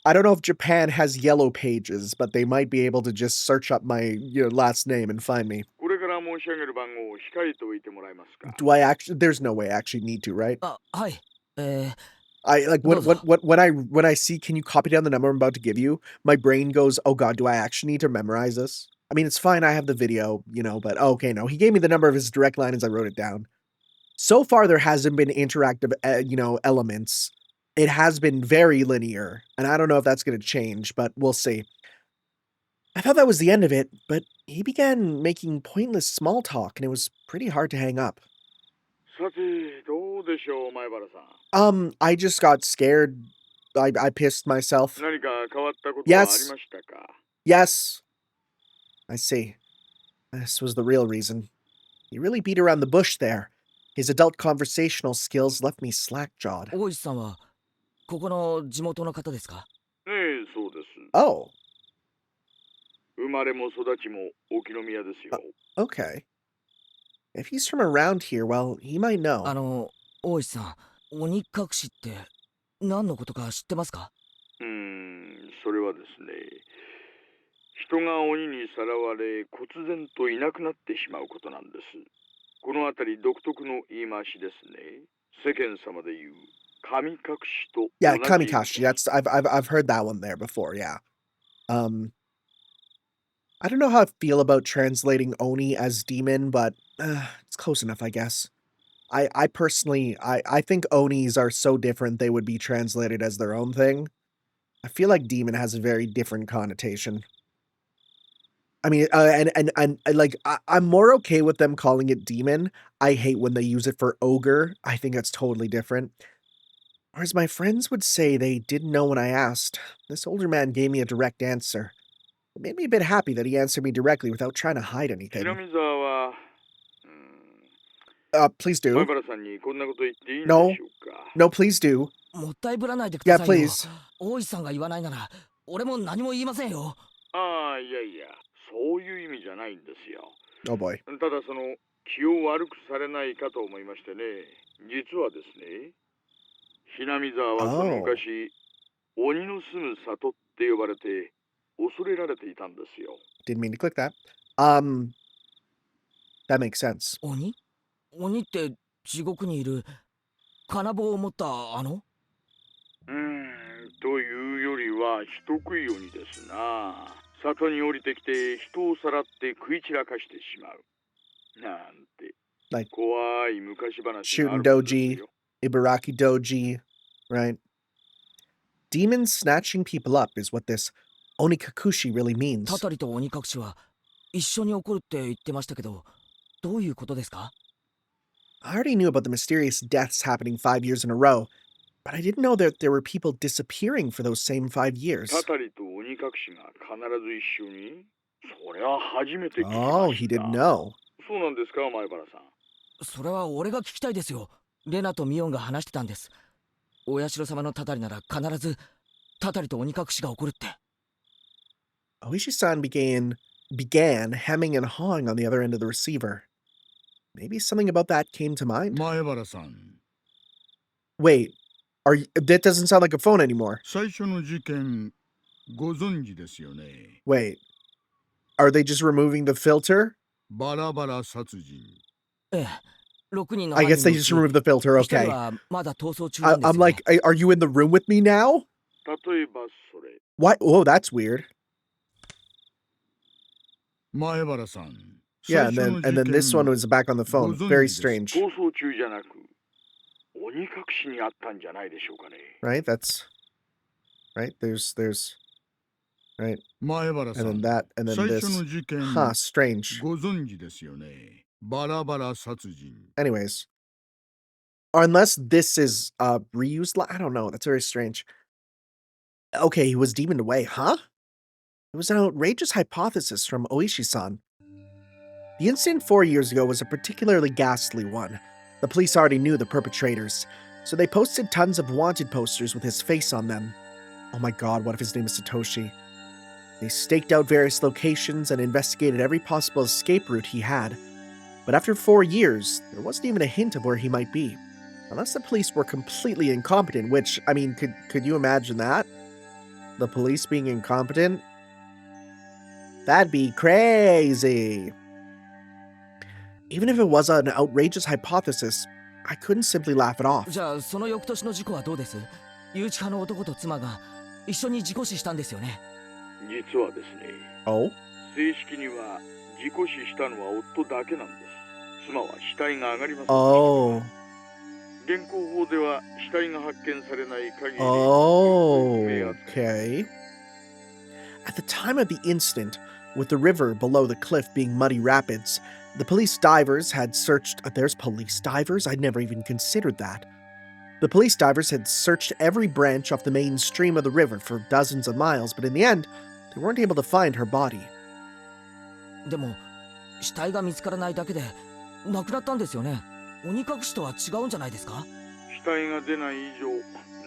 I don't know if Japan has yellow pages, but they might be able to just search up my last name and find me.
これから申し上げる番号を控えておいてもらえますか。
Do I actually? There's no way I actually need to, right?
あ、はい。
I like when
どうぞ。
when I see, can you copy down the number I'm about to give you? My brain goes, oh god, do I actually need to memorize this? I mean, it's fine. I have the video, but okay, no, he gave me the number of his direct line as I wrote it down. So far, there hasn't been interactive, elements. It has been very linear, and I don't know if that's going to change, but we'll see. I thought that was the end of it, but he began making pointless small talk, and it was pretty hard to hang up.
さて、どうでしょう、前原さん。
I just got scared. I pissed myself.
何か変わったことはあり
Yes.
ましたか？
Yes. I see. This was the real reason. He really beat around the bush there. His adult conversational skills left me slack-jawed.
大石さんはここの地元の方ですか？
ねえ、そうです。
Oh,
生まれも育ちも沖宮ですよ。
okay. If he's from around here, well, he might know.
大石さん、鬼隠しって何のことか知ってますか？
それはですね、人が鬼にさらわれ、忽然といなくなってしまうことなんです。このあたり独特の言い回しですね。世間様で言う神隠しと同じ
Yeah,
意味です。
Kamikashi. I've heard that one there before. Yeah. I don't know how I feel about translating Oni as demon, but it's close enough, I guess. I personally, I think Onis are so different they would be translated as their own thing. I feel like demon has a very different connotation. I mean, and like, I'm more okay with them calling it demon. I hate when they use it for ogre. I think that's totally different. Whereas my friends would say they didn't know when I asked. This older man gave me a direct answer. It made me a bit happy that he answered me directly without trying to hide
ひ
anything.
なみ沢は、
Please
前
do.
原さんにこんなこと言っていいんで
No.
しょうか？
No, please do.
もったいぶらないでくだ
Yeah,
さいよ。
please.
大石さんが言わないなら俺も何も言いませんよ。
ああ、いやいや、そういう意味じゃないんですよ。
Oh boy.
ただその気を悪くされないかと思いましてね。実はですね、ひなみ沢はその
Oh.
昔、鬼の住む里って呼ばれて恐れられていたんですよ。
Didn't mean to click that. That makes sense.
鬼って地獄にいる金棒を持った
というよりは人食い鬼ですな。里に降りてきて人をさらって食い散らかしてしまう。なんて、
Like
怖い昔話があ
shooting
るんです
doji,
よ。
Ibaraki doji, right? Demons snatching people up is what this Onikakushi really
た
means.
たりと鬼隠しは一緒に起こるって言ってましたけど、どういうことですか？
I already knew about the mysterious deaths happening 5 years in a row, but I didn't know that there were people disappearing for those same 5 years.
たたりと鬼隠しが必ず一緒に？それは初めて聞きま
Oh,
し
he
た。
didn't know.
そうなんですか、前原さん。
それは俺が聞きたいですよ。レナとミオンが話してたんです。お社様のたたりなら必ずたたりと鬼隠しが起こるって。
Ooishi-san began hemming and hawing on the other end of the receiver. Maybe something about that came to mind?
前原さん、
Wait, that doesn't sound like a phone anymore.
最初の事件ご存知ですよね。
Wait, are they just removing the filter?
バラバラ殺人。
ええ、6人の
I
犯
guess
人
they
のう
just
ち
removed the filter,
1人
okay.
はまだ逃走中なんです
I'm
よね。
like, are you in the room with me now?
例えばそれ。
What? Oh, that's weird.
前原さん、
Yeah,
最初の
and then this one
事
was back on the phone. Very strange,
逃走中じゃなく、鬼隠しにあったんじゃないでしょうかね。
right? That's right. There's right,
件前原さ
and then
ん、
that, and then
最
this.
初の事件
Huh? Strange.
ご存知ですよね。バラバラ殺人。
Anyways, unless this is reused. I don't know. That's very strange. Okay, he was demoned away, huh? It was an outrageous hypothesis from Ooishi-san. The incident 4 years ago was a particularly ghastly one. The police already knew the perpetrators, so they posted tons of wanted posters with his face on them. Oh my god, what if his name is Satoshi? They staked out various locations and investigated every possible escape route he had. But after 4 years, there wasn't even a hint of where he might be. Unless the police were completely incompetent, which, I mean, could you imagine that? The police being incompetent? That'd be crazy. Even if it was an outrageous hypothesis, I couldn't simply laugh it off.
じゃあその翌年の事故はどうです？誘致派の男と妻が一緒に事故死したんですよね。
実はですね、
Oh?
正式には事故死したのは夫だけなんです。妻は死体が上がりませんでした。
Oh.
現行法では死体が発見されない限り
Oh.
行方不明扱い。
Okay. At the time of the incident, with the river below the cliff being muddy rapids, the police divers had searched. There's police divers? I'd never even considered that. The police divers had searched every branch off the main stream of the river for dozens of miles, but in the end, they weren't able to find her body.
でも死体が見つからないだけで亡くなったんですよね。鬼隠しとは違うんじゃないですか？
死体が出ない以上、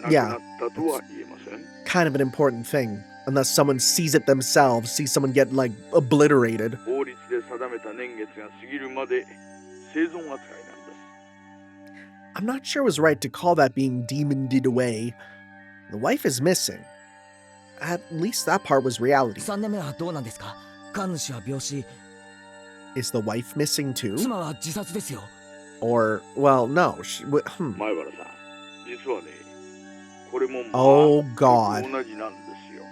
亡くなったとは言えません。
Kind of an important thing, unless someone sees it themselves, sees someone get, like, obliterated.
法律で定めた年月が過ぎるまで生存扱いなんです。
I'm not sure it was right to call that being demoned away. The wife is missing. At least that part was reality.
3年目はどうなんですか？神主は病死、
Is the wife missing too?
妻は自殺ですよ。
Or, well, no.
前原さん、実はね、これも
Oh, God.
同じなんですよ。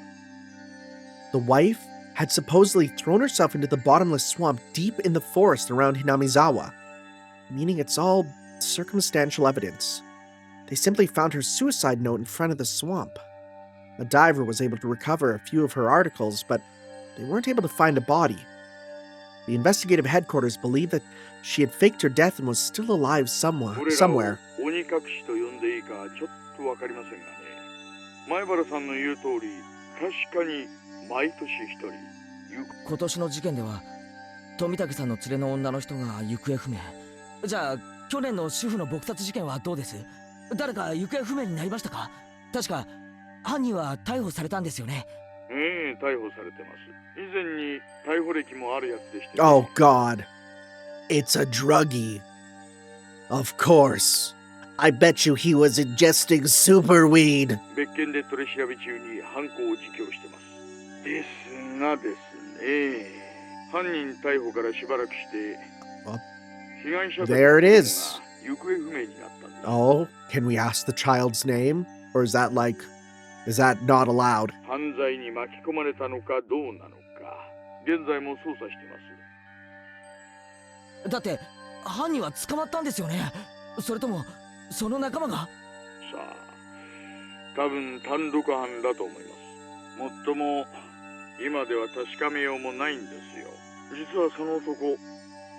The wife had supposedly thrown herself into the bottomless swamp deep in the forest around Hinamizawa, meaning it's all circumstantial evidence. They simply found her suicide note in front of the swamp. A diver was able to recover a few of her articles, but they weren't able to find a body. The investigative headquarters believed that she had faked her death and was still alive
これらを
somewhere.
鬼隠しと呼んでいいかちょっとわかりませんがね。前原さんの言う通り、確かに毎年一人。
今年の事件では富武さんの連れの女の人が行方不明。じゃあ去年の主婦の撲殺事件はどうです？誰か行方不明になりましたか？確か犯人は逮捕されたんですよね。
ええ、逮捕されてます。以前に逮捕歴もあるやつでして、ね。
Oh, God. It's a druggie. Of course. I bet you he was ingesting super weed.
別件で取り調べ中に犯行を自供してます。ですがですね、犯人逮捕からしばらくして、被害者
There it is.
行方不明になったんです。
Oh, can we ask the child's name? Or is that not allowed?
犯罪に巻き込まれたのかどうなのか、現在も捜査してます。
だって犯人は捕まったんですよね。それともその仲間が？
さあ、多分単独犯だと思います。もっとも今では確かめようもないんですよ。実はその男、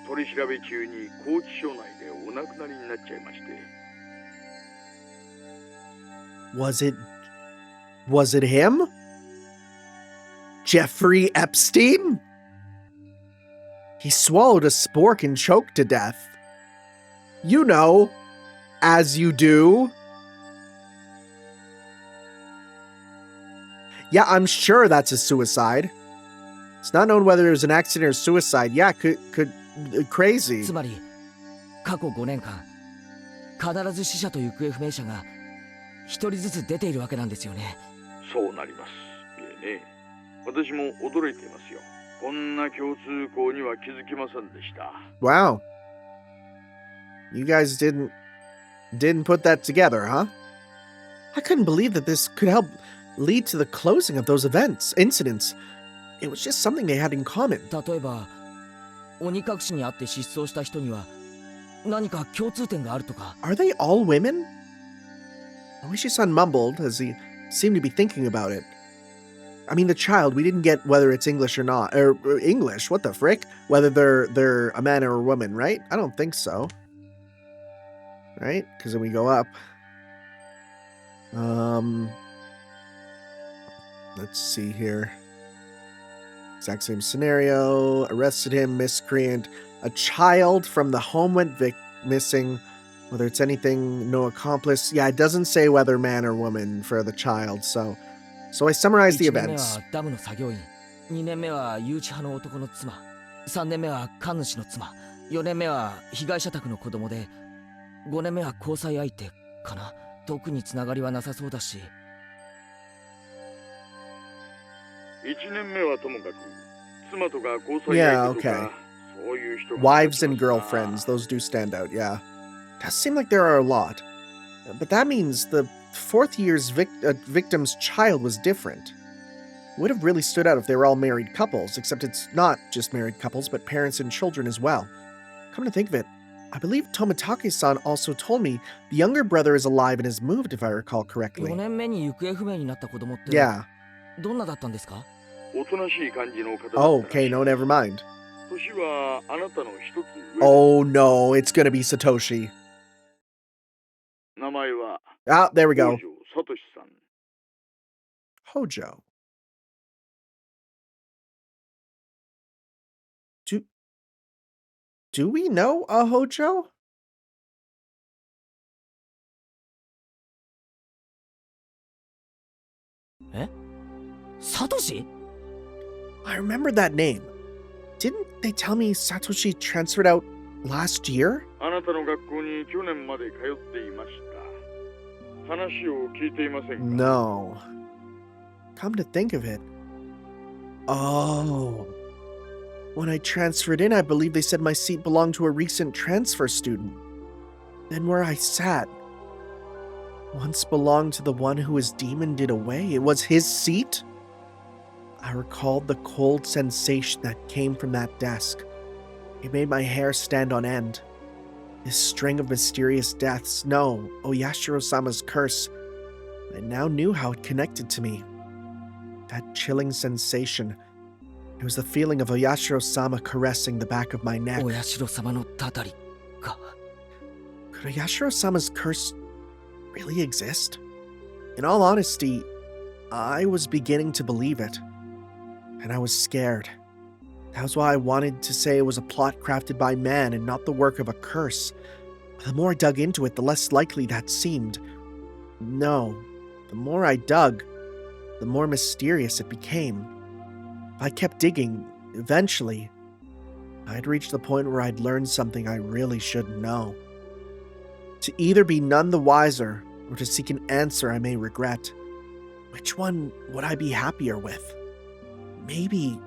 取り調べ中に拘置所内でお亡くなりになっちゃいまして。
Was it him? Jeffrey Epstein? He swallowed a spork and choked to death. You know, as you do. Yeah, I'm sure that's a suicide. It's not known whether it was an accident or suicide. Yeah, crazy.
つまり過去5年間必ず死者と行方不明者が一人ずつ出ているわけなんですよね。
そうなります。いえね、私も驚いていますよ。こんな共通項には気づきませんでした。
Wow. You guys didn't put that together, huh? I couldn't believe that this could help lead to the closing of those incidents. It was just something they had in common.
例えば鬼隠しにあって失踪した人には何か共通点があるとか。
Are they all women? Ooishi-san mumbled as he seemed to be thinking about it. I mean, the child, we didn't get whether it's English or not. Or English, what the frick? Whether they're a man or a woman, right? I don't think so. Right? Because then we go up. Let's see here. Exact same scenario. Arrested him, miscreant. A child from the home went missing. Whether it's anything, no accomplice. Yeah, it doesn't say whether man or woman for the child, so I summarized the
1年目
events.
はダムの作業員、2年目は誘致派の男の妻、3年目は神主の妻、4年目は被害者宅の子供で、5年目は交際相手かな。特につながりはなさそうだし。
1年目はともかく、妻とか交際
Yeah,
相手と
okay.
か、そういう人が
Wives and girlfriends, those do stand out, yeah. Does seem like there are a lot. But that means the fourth year's victim's child was different. Would have really stood out if they were all married couples, except it's not just married couples, but parents and children as well. Come to think of it, I believe Tomitake-san also told me the younger brother is alive and has moved, if I recall correctly.
4年目に行方不明になった子供って
Yeah.
どんなだったんですか？
おとなしい感じの方だったら
Oh,
しい
okay, no, never mind.
年はあなたの一つ上
Oh no, it's gonna be Satoshi.
名前は
Ah, there we
北
go.
条聡さん
Hojo. Do we know a Hojo?
え？サトシ？
I remember that name. Didn't they tell me Satoshi transferred out last year?
あなたの学校に去年まで通っていました話を聞いていませんか
No. Come to think of it. Oh. When I transferred in, I believe they said my seat belonged to a recent transfer student. Then where I sat once belonged to the one who was demoned away. It was his seat? I recalled the cold sensation that came from that desk. It made my hair stand on end. This string of mysterious deaths, no, Oyashiro-sama's curse. I now knew how it connected to me. That chilling sensation. It was the feeling of Oyashiro-sama caressing the back of my neck.
お社様のたたりか。
Could Oyashiro-sama's curse really exist? In all honesty, I was beginning to believe it. And I was scared. That was why I wanted to say it was a plot crafted by man and not the work of a curse. But the more I dug into it, the less likely that seemed. No, the more I dug, the more mysterious it became. If I kept digging, eventually, I'd reach the point where I'd learned something I really shouldn't know. To either be none the wiser, or to seek an answer I may regret. Which one would I be happier with? Maybe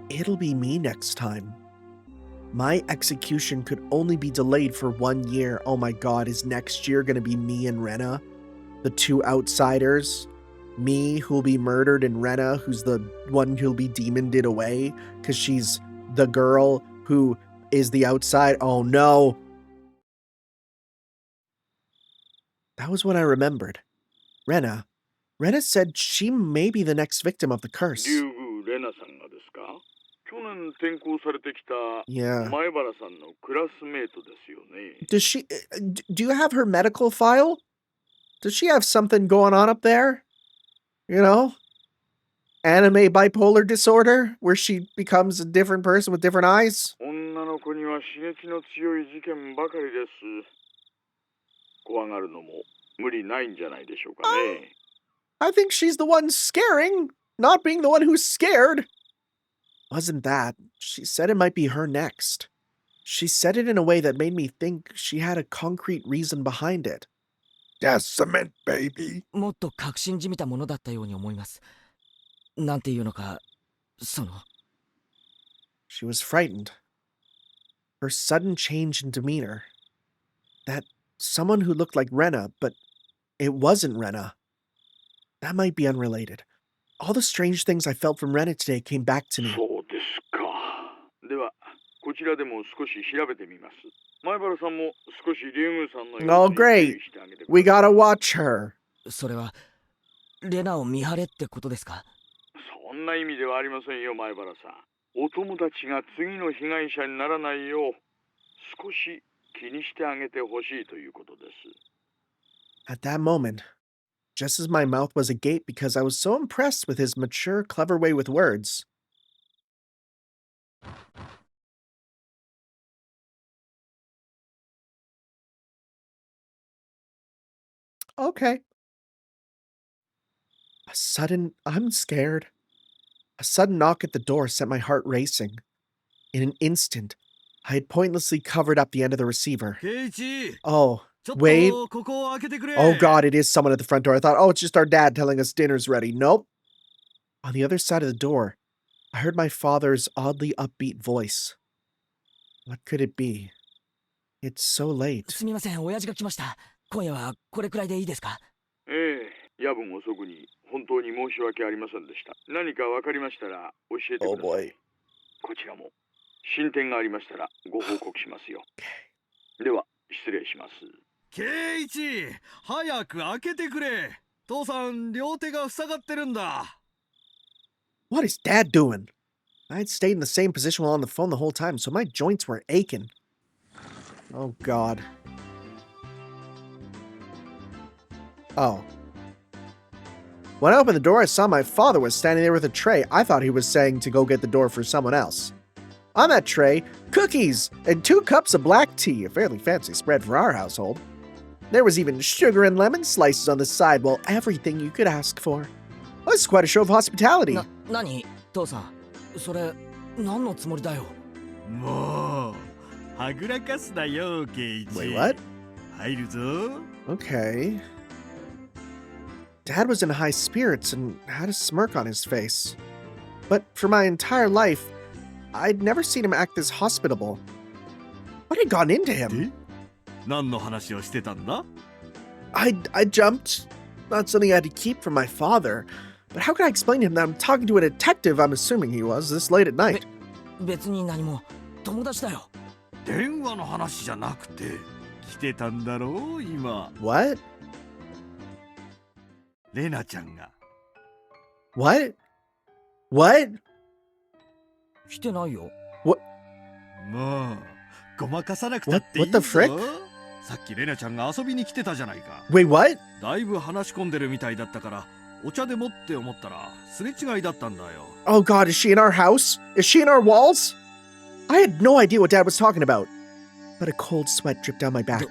it'll be me next time. My execution could only be delayed for 1 year. Oh my god, is next year gonna be me and Rena? The two outsiders? Me, who'll be murdered, and Rena, who's the one who'll be demoned away? Because she's the girl who is the outside. Oh no. That was when I remembered. Rena said she may be the next victim of the curse.
竜宮レナさんがですか去年転校されてきた
Yeah.
前原さんのクラスメートですよね
Does she... do you have her medical file? Does she have something going on up there? You know? Anime bipolar disorder? Where she becomes a different person with different eyes?
女の子には刺激の強い事件ばかりです怖がるのも無理ないんじゃないでしょうかね
I think she's the one scaring, not being the one who's scared. Wasn't that. She said it might be her next. She said it in a way that made me think she had a concrete reason behind it. Deciment, baby.
もっと確信じみたものだったように思います。なんていうのか、その。
She was frightened. Her sudden change in demeanor. That someone who looked like Rena, but it wasn't Rena. That might be unrelated. All the strange things I felt from Rena today came back to me.
そうですかではこちらでも少し調べてみます前原さんも少し竜宮さんの
Oh, great. We gotta watch her.
それはレナを見張れってことですか？
そんな意味ではありませんよ前原さんお友達が次の被害者にならないよう少し気にしてあげてほしいということです
At that moment, just as my mouth was agape because I was so impressed with his mature, clever way with words. Okay. I'm scared. A sudden knock at the door sent my heart racing. In an instant, I had pointlessly covered up the end of the receiver.
Keiichi!
Oh, wait. Oh god, it is someone at the front door. I thought, oh, it's just our dad telling us dinner's ready. Nope. On the other side of the door, I heard my father's oddly upbeat voice. What could it be? It's so late.
すみません、親父が来ました。今夜はこれくらいでいいですか？
夜分遅くに本当に申し訳ありませんでした。何か分かりましたら教えて
Oh
ください。
boy.
こちらも進展がありましたらご報告しますよ。では失礼します。
ケイイチ、早く開けてくれ。父さん、両手が塞がってるんだ。
What is Dad doing? I'd stayed in the same position while on the phone the whole time, so my joints were aching. Oh God. Oh. When I opened the door, I saw my father was standing there with a tray. I thought he was saying to go get the door for someone else. On that tray, cookies and 2 cups of black tea, a fairly fancy spread for our household. There was even sugar and lemon slices on the side, well, everything you could ask for. Well, this is quite a show of hospitality.
何父さん、それ何のつもりだよ。
もう、はぐらかすなよ、ケイイチ。
Wait, what?
入るぞ。
Okay. Dad was in high spirits and had a smirk on his face. But for my entire life, I'd never seen him act this hospitable. What had gone into him?
何の話をしてたんだ？
I jumped. Not something I had to keep from my father. But how could I explain to him that I'm talking to a detective, I'm assuming he was, this late at night?
別に何も、友達だよ。
電話の話じゃなくて、来てたんだろう、今。
What?
レナちゃんが。
What? What?
来てないよ。
もう、ごまかさなくたっていい
What
ぞ。
the frick?
さっきレナちゃんが遊びに来てたじゃないか。
Wait, what?
だいぶ話し込んでるみたいだったから、お茶でもって思ったら、すれ違いだったんだよ。
Oh God, is she in our house? Is she in our walls? I had no idea what Dad was talking about. But a cold sweat dripped down my back.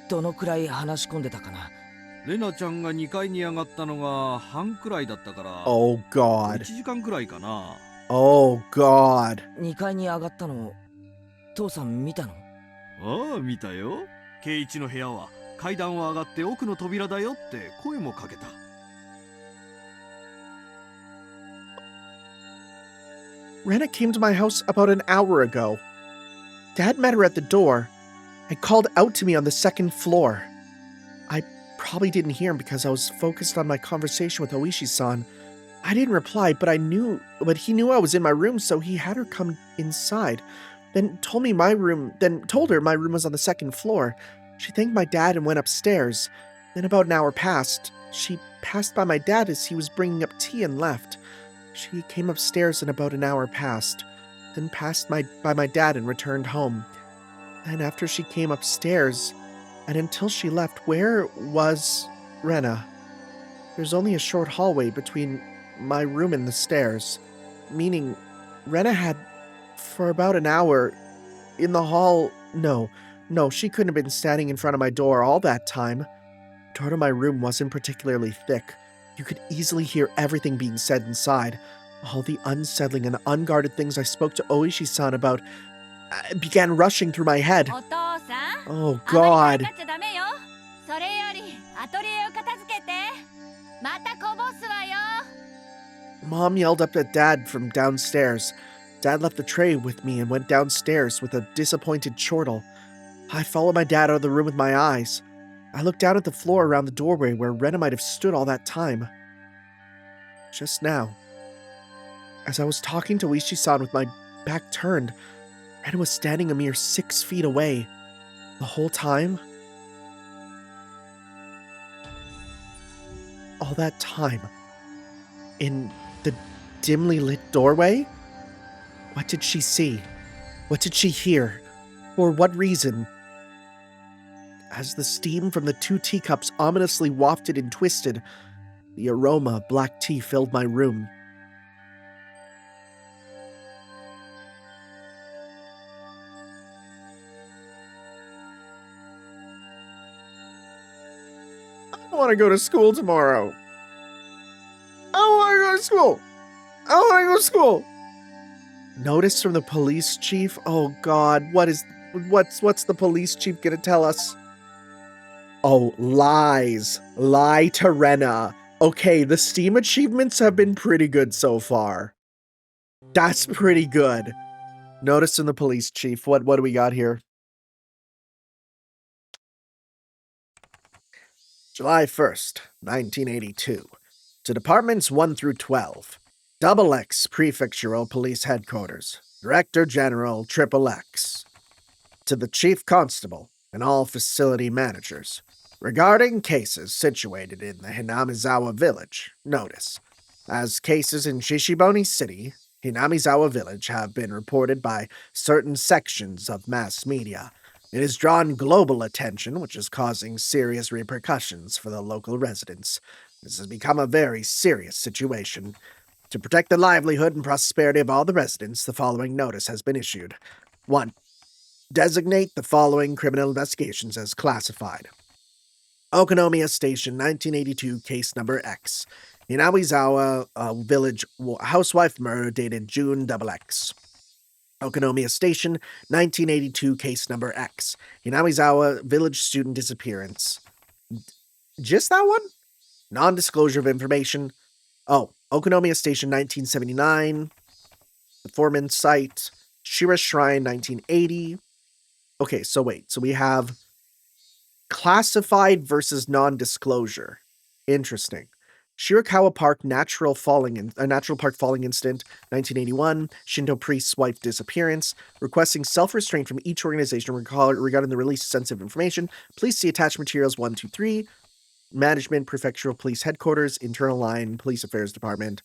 どのくらい話し込んでたかな。
レナちゃんが2階に上がったのが半くらいだったから、
Oh
1
God.
時間くらいかな。
Oh God.
2階に上がったの、父さん見たの？
ああ、見たよ。ケイイチの部屋は階段を上がって奥の扉だよって声もかけた。
Rena came to my house about an hour ago. Dad met her at the door and called out to me on the second floor. I probably didn't hear him because I was focused on my conversation with Ooishi-san. I didn't reply, but he knew I was in my room, so he had her come inside. Then told her my room was on the second floor. She thanked my dad and went upstairs. Then about an hour passed. She passed by my dad as he was bringing up tea and left. She came upstairs and about an hour passed. Then passed by my dad and returned home. And after she came upstairs, and until she left, where was Rena? There's only a short hallway between my room and the stairs, meaning Rena had, for about an hour, in the hall. No, she couldn't have been standing in front of my door all that time. The door to my room wasn't particularly thick. You could easily hear everything being said inside. All the unsettling and unguarded things I spoke to Ooishi-san about began rushing through my head.
お父さん、
Oh
あま
God.
りかかっちゃダメよ。それよりアトリエを片付けて。またこぼすわよ。
Mom yelled up at Dad from downstairs. Dad left the tray with me and went downstairs with a disappointed chortle. I followed my dad out of the room with my eyes. I looked down at the floor around the doorway where Rena might have stood all that time. Just now, as I was talking to Ooishi-san with my back turned, Rena was standing a mere 6 feet away. The whole time? All that time. In the dimly lit doorway? What did she see? What did she hear? For what reason? As the steam from the 2 teacups ominously wafted and twisted, the aroma of black tea filled my room. I want to go to school tomorrow. I don't want to go to school. I don't want to go to school. Notice from the police chief? Oh God, what's the police chief gonna tell us? Oh, lies. Lie to Rena. Okay, the Steam achievements have been pretty good so far. That's pretty good. Notice in the police chief, what do we got here? July 1st, 1982. To Departments 1 through 12. Double X Prefectural Police Headquarters. Director General Triple X. To the Chief Constable and all facility managers. Regarding cases situated in the Hinamizawa Village, notice. As cases in Shishiboni City, Hinamizawa Village have been reported by certain sections of mass media. It has drawn global attention, which is causing serious repercussions for the local residents. This has become a very serious situation. To protect the livelihood and prosperity of all the residents, the following notice has been issued. 1. Designate the following criminal investigations as classified. Okonomiya Station, 1982, case number X. Inawizawa Village housewife murder dated June XX. Okonomiya Station, 1982, case number X. Inawizawa Village student disappearance. Just that one? Non-disclosure of information. Oh, Okonomiya Station, 1979. The foreman's site. Shira Shrine, 1980. Okay, so wait. So we have classified versus non-disclosure. Interesting. Shirakawa Park natural park falling incident, 1981. Shinto priest's wife disappearance. Requesting self-restraint from each organization regarding the release of sensitive information. Please see attached materials 1, 2, 3. Management, Prefectural Police Headquarters, Internal Line, Police Affairs Department.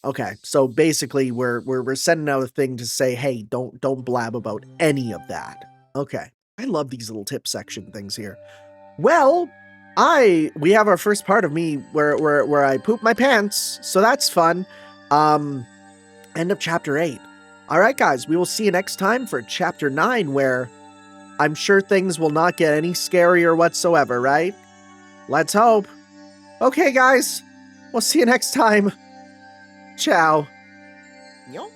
Okay, so basically we're sending out a thing to say, hey, don't blab about any of that. Okay. I love these little tip section things here. Well, we have our first part of me where I poop my pants, so that's fun. End of chapter 8. All right, guys, we will see you next time for chapter 9, where I'm sure things will not get any scarier whatsoever, right? Let's hope. Okay, guys, we'll see you next time. Ciao.
Yo.